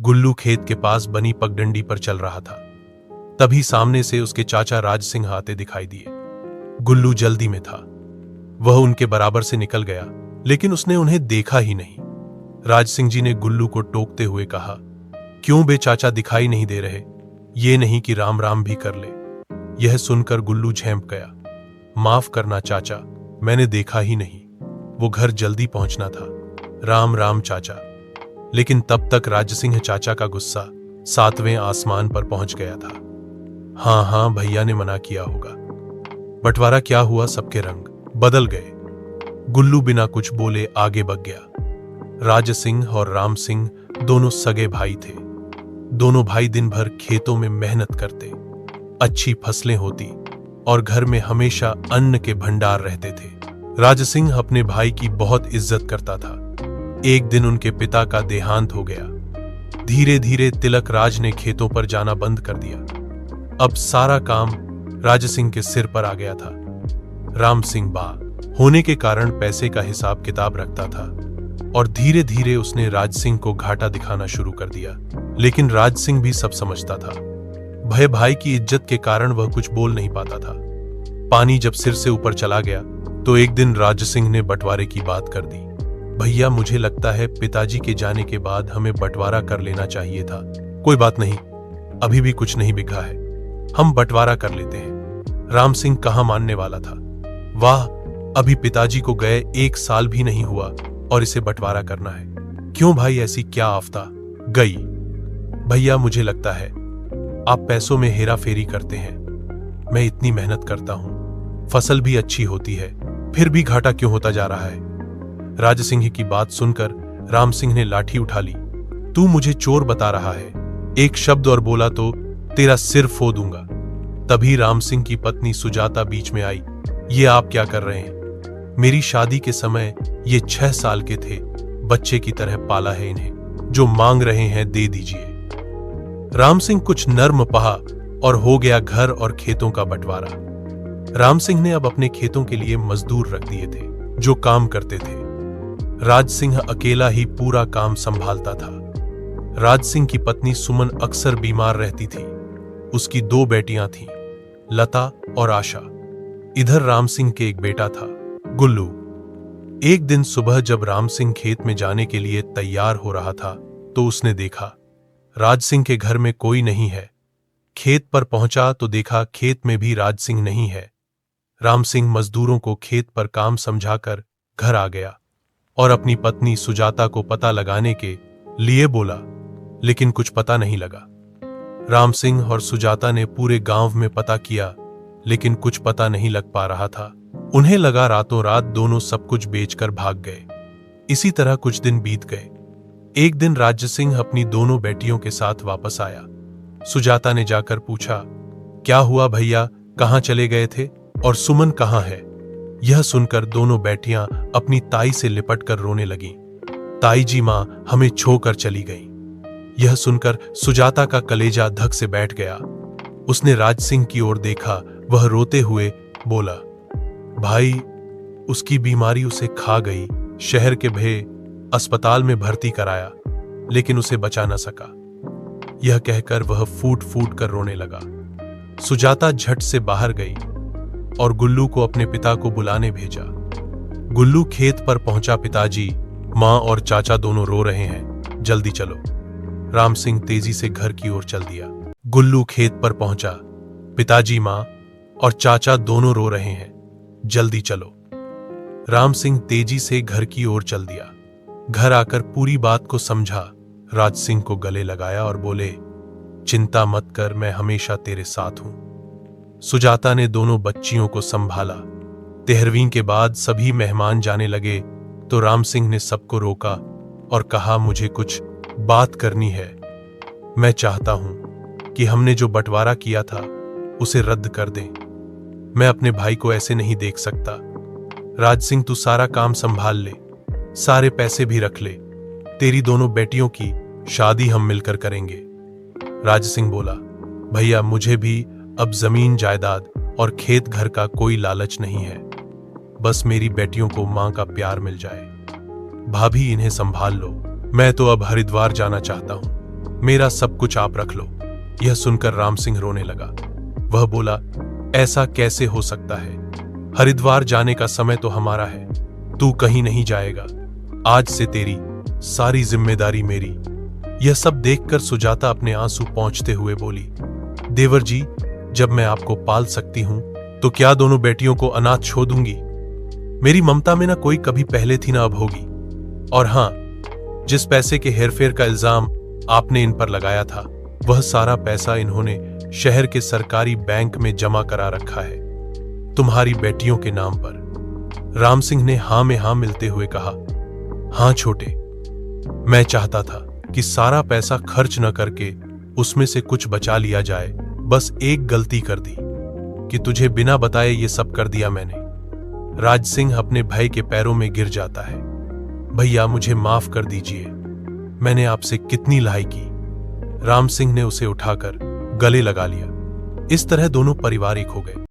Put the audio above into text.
गुल्लू खेत के पास बनी पगडंडी पर चल रहा था। तभी सामने से उसके चाचा राज सिंह आते दिखाई दिए। गुल्लू जल्दी में था। वह उनके बराबर से निकल गया, लेकिन उसने उन्हें देखा ही नहीं। राज सिंह जी ने गुल्लू को टोकते हुए कहा, क्यों बे चाचा दिखाई नहीं दे रहे? ये नहीं कि राम राम भी कर ले। यह सुनकर गुल्लू झेंप गया। माफ करना चाचा, मैंने देखा ही नहीं, वो घर जल्दी पहुंचना था। राम राम चाचा। लेकिन तब तक राज सिंह चाचा का गुस्सा 7वें आसमान पर पहुंच गया था। हाँ, भैया ने मना किया होगा। बंटवारा क्या हुआ? सबके रंग बदल गए। गुल्लू बिना कुछ बोले आगे बढ़ गया। राज सिंह और राम सिंह दोनों सगे भाई थे। दोनों भाई दिन भर खेतों में मेहनत करते, अच्छी फसलें होती और घर में हमेशा अन्न के भंडार रहते थे। राज सिंह अपने भाई की बहुत इज्जत करता था। एक दिन उनके पिता का देहांत हो गया। धीरे धीरे तिलक राज ने खेतों पर जाना बंद कर दिया। अब सारा काम राज सिंह के सिर पर आ गया था। राम सिंह बा होने के कारण पैसे का हिसाब किताब रखता था और धीरे धीरे उसने राज सिंह को घाटा दिखाना शुरू कर दिया। लेकिन राज सिंह भी सब समझता था। भय भाई की इज्जत के कारण वह कुछ बोल नहीं पाता था। पानी जब सिर से ऊपर चला गया तो एक दिन राज सिंह ने बंटवारे की बात कर दी। भैया, मुझे लगता है पिताजी के जाने के बाद हमें बंटवारा कर लेना चाहिए था। कोई बात नहीं, अभी भी कुछ नहीं बिखा है, हम बंटवारा कर लेते हैं। राम सिंह कहाँ मानने वाला था। वाह, अभी पिताजी को गए 1 साल भी नहीं हुआ और इसे बंटवारा करना है। क्यों भाई, ऐसी क्या आफता गई? भैया, मुझे लगता है आप पैसों में हेरा फेरी करते हैं। मैं इतनी मेहनत करता हूं, फसल भी अच्छी होती है, फिर भी घाटा क्यों होता जा रहा है? राज सिंह की बात सुनकर राम सिंह ने लाठी उठा ली। तू मुझे चोर बता रहा है? एक शब्द और बोला तो तेरा सिर फोड़ दूंगा। तभी राम सिंह की पत्नी सुजाता बीच में आई। ये आप क्या कर रहे हैं? मेरी शादी के समय ये 6 साल के थे, बच्चे की तरह पाला है इन्हें, जो मांग रहे हैं दे दीजिए। राम सिंह कुछ नर्म पहा और हो गया घर और खेतों का बंटवारा। राम सिंह ने अब अपने खेतों के लिए मजदूर रख दिए थे जो काम करते थे। राज सिंह अकेला ही पूरा काम संभालता था। राज सिंह की पत्नी सुमन अक्सर बीमार रहती थी। उसकी 2 बेटियां थीं, लता और आशा। इधर राम सिंह के एक बेटा था, गुल्लू। एक दिन सुबह जब राम सिंह खेत में जाने के लिए तैयार हो रहा था तो उसने देखा राज सिंह के घर में कोई नहीं है। खेत पर पहुंचा तो देखा खेत में भी राज सिंह नहीं है। राम सिंह मजदूरों को खेत पर काम समझाकर घर आ गया और अपनी पत्नी सुजाता को पता लगाने के लिए बोला, लेकिन कुछ पता नहीं लगा। राम सिंह और सुजाता ने पूरे गांव में पता किया, लेकिन कुछ पता नहीं लग पा रहा था। उन्हें लगा रातों रात दोनों सब कुछ बेचकर भाग गए। इसी तरह कुछ दिन बीत गए। एक दिन राज सिंह अपनी दोनों बेटियों के साथ वापस आया। सुजाता ने जाकर पूछा, क्या हुआ भैया, कहां चले गए थे और सुमन कहां है? यह सुनकर दोनों बेटियां अपनी ताई से लिपटकर रोने लगीं। ताई जी, मां हमें छोड़कर चली गई। यह सुनकर सुजाता का कलेजा धक से बैठ गया। उसने राज सिंह की ओर देखा। वह रोते हुए बोला, भाई, उसकी बीमारी उसे खा गई। शहर के भे अस्पताल में भर्ती कराया, लेकिन उसे बचा न सका। यह कहकर वह फूट फूट कर रोने लगा। सुजाता झट से बाहर गई और गुल्लू को अपने पिता को बुलाने भेजा। गुल्लू खेत पर पहुंचा। पिताजी, मां और चाचा दोनों रो रहे हैं, जल्दी चलो। राम सिंह तेजी से घर की ओर चल दिया। गुल्लू खेत पर पहुंचा। पिताजी, मां और चाचा दोनों रो रहे हैं, जल्दी चलो। राम सिंह तेजी से घर की ओर चल दिया। घर आकर पूरी बात को समझा। राज सिंह को गले लगाया और बोले, चिंता मत कर, मैं हमेशा तेरे साथ हूं। सुजाता ने दोनों बच्चियों को संभाला। 13वीं के बाद सभी मेहमान जाने लगे तो राम सिंह ने सबको रोका और कहा, मुझे कुछ बात करनी है। मैं चाहता हूं कि हमने जो बंटवारा किया था उसे रद्द कर दें। मैं अपने भाई को ऐसे नहीं देख सकता। राज सिंह, तू सारा काम संभाल ले, सारे पैसे भी रख ले। तेरी दोनों बेटियों की शादी हम मिलकर करेंगे। राज सिंह बोला, भैया, मुझे भी अब जमीन जायदाद और खेत घर का कोई लालच नहीं है। बस मेरी बेटियों को मां का प्यार मिल जाए। भाभी, इन्हें संभाल लो। मैं तो अब हरिद्वार जाना चाहता हूं। मेरा सब कुछ आप रख लो। यह सुनकर राम सिंह रोने लगा। वह बोला, ऐसा कैसे हो सकता है? हरिद्वार जाने का समय तो हमारा है, तू कहीं नहीं जाएगा। आज से तेरी सारी जिम्मेदारी मेरी। यह सब देखकर सुजाता अपने आंसू पोंछते हुए बोली, देवर जी, जब मैं आपको पाल सकती हूं तो क्या दोनों बेटियों को अनाथ छोड़ दूंगी? मेरी ममता में ना कोई कभी पहले थी ना अब होगी। और हां, जिस पैसे के हेरफेर का इल्जाम आपने इन पर लगाया था, वह सारा पैसा इन्होंने शहर के सरकारी बैंक में जमा करा रखा है, तुम्हारी बेटियों के नाम पर। राम सिंह ने हां में हां मिलते हुए कहा, हां छोटे, मैं चाहता था कि सारा पैसा खर्च न करके उसमें से कुछ बचा लिया जाए। बस एक गलती कर दी कि तुझे बिना बताए ये सब कर दिया मैंने। राज सिंह अपने भाई के पैरों में गिर जाता है। भैया, मुझे माफ कर दीजिए, मैंने आपसे कितनी लड़ाई की। राम सिंह ने उसे उठाकर गले लगा लिया। इस तरह दोनों पारिवारिक हो गए।